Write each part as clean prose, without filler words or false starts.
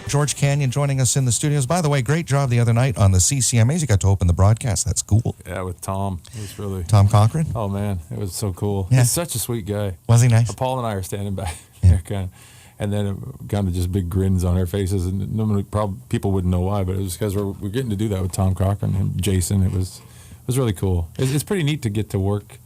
George Canyon joining us in the studios. By the way, great job the other night on the CCMAs. You got to open the broadcast. That's cool. Yeah, with Tom. It was really... Tom Cochran? Oh, man. It was so cool. Yeah. He's such a sweet guy. Was he nice? Paul and I are standing back there, kind of, and then kind of just big grins on our faces. And normally, people wouldn't know why, but it was because we're getting to do that with Tom Cochran and Jason. It was really cool. It's pretty neat to get to work.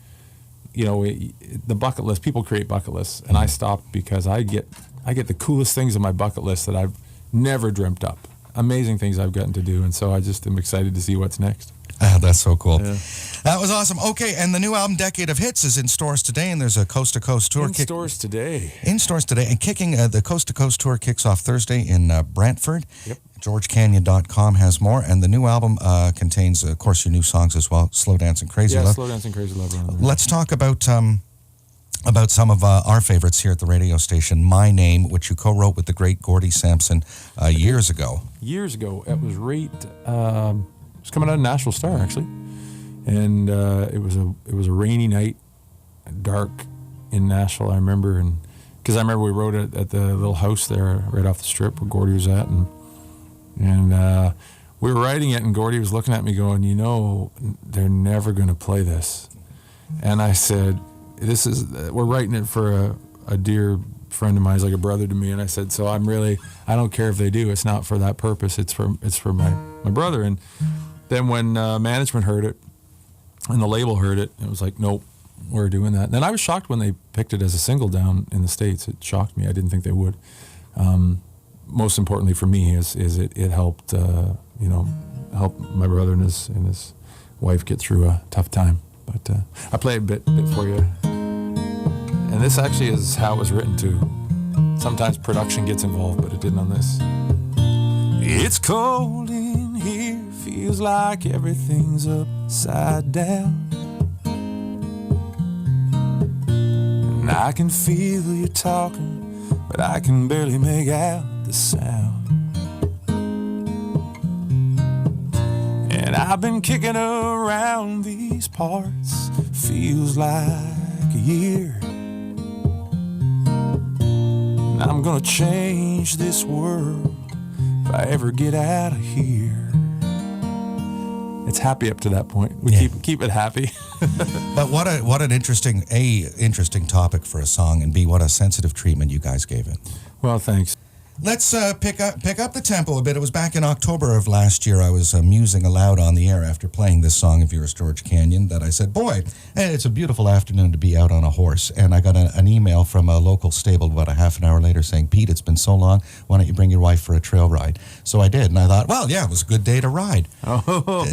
You know, the bucket list, people create bucket lists, and I stopped because I get the coolest things on my bucket list that I've never dreamt up. Amazing things I've gotten to do, and so I just am excited to see what's next. That's so cool. Yeah. That was awesome. Okay, and the new album, Decade of Hits, is in stores today, and there's a coast-to-coast tour. In stores today. In stores today, and kicking the coast-to-coast tour kicks off Thursday in Brantford. Yep. GeorgeCanyon.com has more, and the new album contains, of course, your new songs as well, Slow Dancing Crazy Love. Slow Dancing Crazy Love. Let's talk about some of our favorites here at the radio station, My Name, which you co-wrote with the great Gordie Sampson years ago. Years ago. It was it was coming out of Nashville Star, actually. And it was a rainy night, dark in Nashville, I remember. And because I remember we wrote it at the little house there right off the strip where Gordie was at. And we were writing it, and Gordie was looking at me going, you know, they're never going to play this. And I said, we're writing it for a dear friend of mine. He's like a brother to me. And I said, so I don't care if they do. It's not for that purpose. It's for my brother. And then when management heard it and the label heard it, it was like, nope, we're doing that. And then I was shocked when they picked it as a single down in the States. It shocked me. I didn't think they would. Most importantly for me is it helped, help my brother and his wife get through a tough time. But I play a bit for you. And this actually is how it was written too. Sometimes production gets involved, but it didn't on this. It's cold in here, feels like everything's upside down. And I can feel you talking, but I can barely make out the sound. And I've been kicking around these parts, feels like a year. And I'm gonna change this world if I ever get out of here. It's happy up to that point. We keep it happy. But what an interesting topic for a song, and B, what a sensitive treatment you guys gave it. Well, thanks. Let's pick up the tempo a bit. It was back in October of last year. I was musing aloud on the air after playing this song of yours, George Canyon, that I said, boy, it's a beautiful afternoon to be out on a horse. And I got an email from a local stable about a half an hour later saying, Pete, it's been so long, why don't you bring your wife for a trail ride? So I did, and I thought, well, yeah, it was a good day to ride. Oh.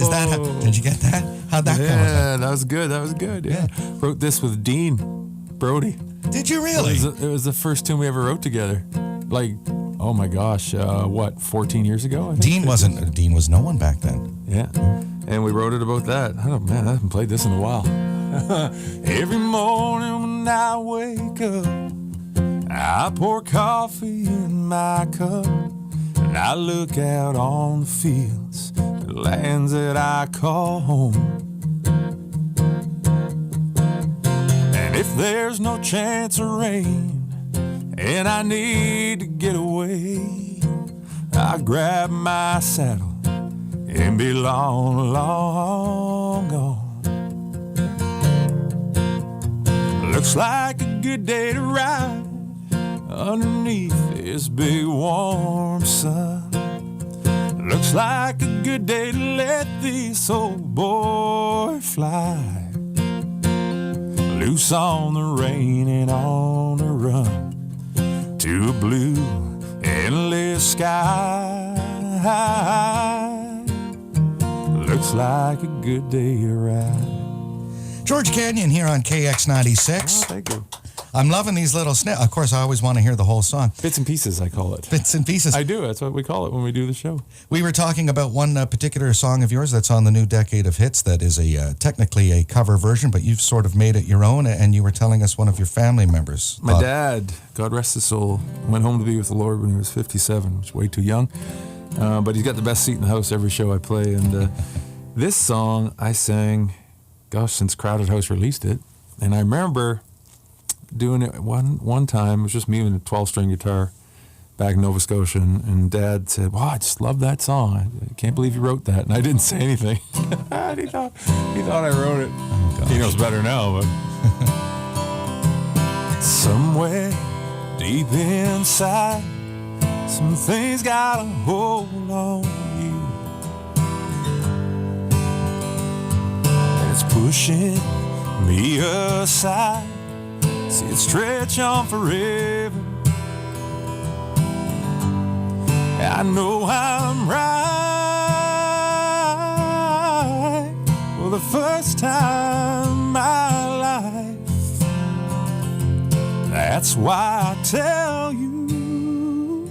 Did you get that? How'd that come about? Yeah, that was good. Yeah. Wrote this with Dean Brody. Did you really? It was the first tune we ever wrote together. Like, oh my gosh, 14 years ago? I think? Dean was no one back then. Yeah, and we wrote it about that. I haven't played this in a while. Every morning when I wake up, I pour coffee in my cup, and I look out on the fields, the lands that I call home. And if there's no chance of rain, and I need to get away, I grab my saddle and be long, long gone. Looks like a good day to ride underneath this big warm sun. Looks like a good day to let this old boy fly, loose on the rain and on the run, to a blue, endless sky. Looks like a good day to ride. George Canyon here on KX96. Oh, thank you. I'm loving these little snippets. Of course, I always want to hear the whole song. Bits and pieces, I call it. Bits and pieces. I do. That's what we call it when we do the show. We were talking about one particular song of yours that's on the new Decade of Hits that is technically a cover version, but you've sort of made it your own, and you were telling us one of your family members. My dad, God rest his soul, went home to be with the Lord when he was 57, which is way too young. But he's got the best seat in the house every show I play. And this song I sang, since Crowded House released it. And I remember doing it one time. It was just me and a 12-string guitar, back in Nova Scotia, and Dad said, "Wow, I just love that song. I can't believe you wrote that." And I didn't say anything. And he thought I wrote it. gosh. He knows better now, but somewhere deep inside, some things got a hold on you, and it's pushing me aside. See it stretch on forever. I know I'm right for the first time in my life. That's why I tell you,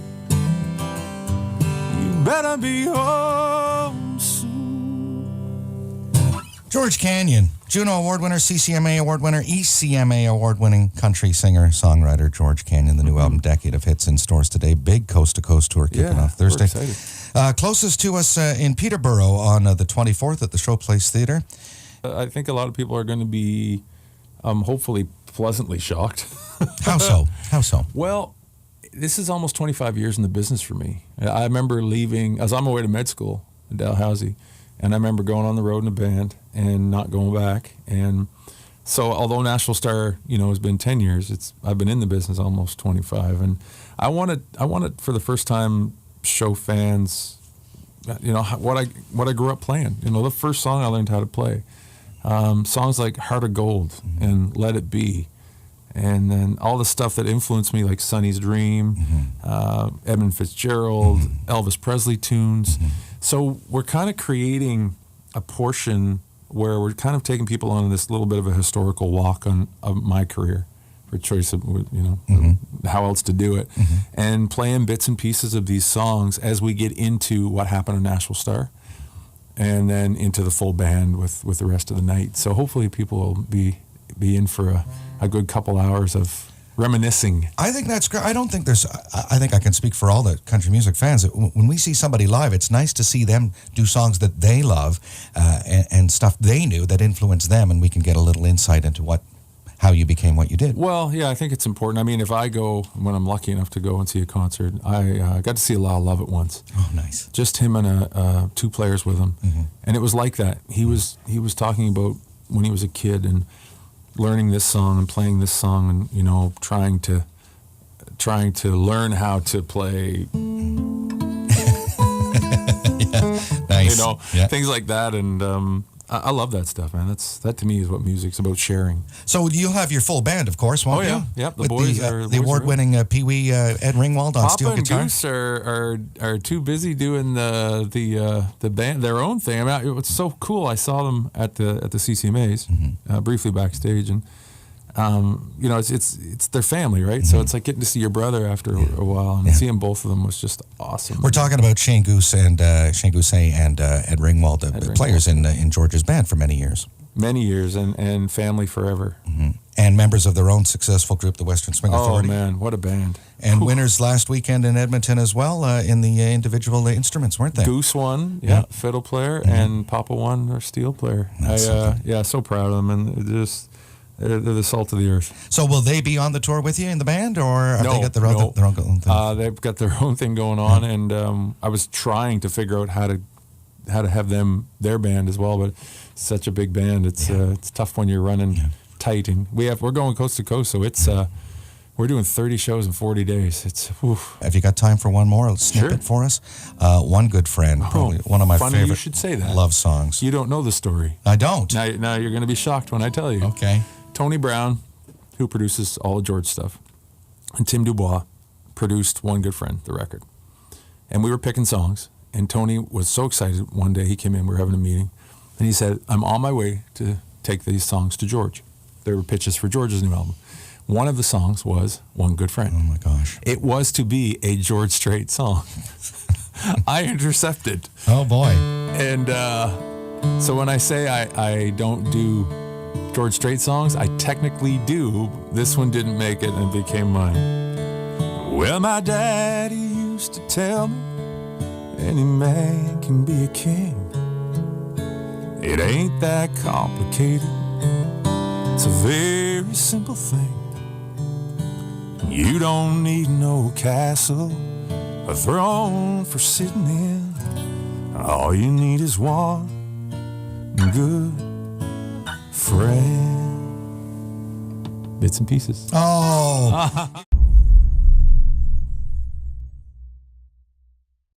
you better be home soon. George Canyon, Juno Award winner, CCMA Award winner, ECMA Award winning country singer, songwriter George Canyon. The new album, Decade of Hits, in stores today. Big coast to coast tour kicking off Thursday. We're excited. Closest to us in Peterborough on the 24th at the Showplace Theatre. I think a lot of people are going to be hopefully pleasantly shocked. How so? How so? Well, this is almost 25 years in the business for me. I remember leaving, as I'm away to med school in Dalhousie, and I remember going on the road in a band and not going back. And so although Nashville Star, has been 10 years, I've been in the business almost 25. And I wanted for the first time show fans, what I grew up playing. The first song I learned how to play. Songs like Heart of Gold and Let It Be. And then all the stuff that influenced me, like Sonny's Dream, Edmund Fitzgerald, Elvis Presley tunes. So we're kind of creating a portion where we're kind of taking people on this little bit of a historical walk of my career, for choice of, how else to do it, and playing bits and pieces of these songs as we get into what happened on Nashville Star, and then into the full band with the rest of the night. So hopefully people will be in for a good couple hours of reminiscing. I think that's great. I don't think I think I can speak for all the country music fans. When we see somebody live, it's nice to see them do songs that they love and stuff they knew that influenced them, and we can get a little insight into how you became what you did. Well, yeah, I think it's important. I mean, if I go, when I'm lucky enough to go and see a concert, I got to see Lyle Lovett once. Oh, nice. Just him and two players with him. And it was like that. He was talking about when he was a kid and learning this song and playing this song and, trying to learn how to play, Nice. things like that. And I love that stuff, man. That to me is what music's about, sharing. So you'll have your full band, of course, won't you? Yeah. The With boys the award-winning Pee Wee Ed Ringwald on steel Papa guitar. and Goose are too busy doing the band their own thing. I mean, it's so cool. I saw them at the CCMAs briefly backstage, and it's their family, right? So it's like getting to see your brother after a while, and seeing both of them was just awesome. We're talking about Shane Gousset and Ed Ringwald, players in George's band for many years. Many years, and family forever. And members of their own successful group, the Western Swing Authority. Oh man, what a band! And winners last weekend in Edmonton as well in the individual instruments, weren't they? Goose won, fiddle player, and Papa won, our steel player. So proud of them, and they're the salt of the earth. So will they be on the tour with you in the band, or have they got their own thing? They've got their own thing going on, and I was trying to figure out how to have their band as well, but it's such a big band. It's tough when you're running tight, and we're going coast to coast, so it's we're doing 30 shows in 40 days. It's Have you got time for one more snippet for us? One Good Friend, probably one of my funny favorite you should say that. love songs. You don't know the story. I don't. Now you're going to be shocked when I tell you. Okay. Tony Brown, who produces all of George stuff, and Tim Dubois produced One Good Friend, the record. And we were picking songs, and Tony was so excited. One day he came in, we were having a meeting, and he said, I'm on my way to take these songs to George. There were pitches for George's new album. One of the songs was One Good Friend. Oh my gosh. It was to be a George Strait song. I intercepted. Oh boy. And so when I say I don't do George Strait songs, I technically do. This one didn't make it and became mine. Well, my daddy used to tell me any man can be a king. It ain't that complicated. It's a very simple thing. You don't need no castle a throne for sitting in. All you need is one good friend. Bits and pieces. Oh.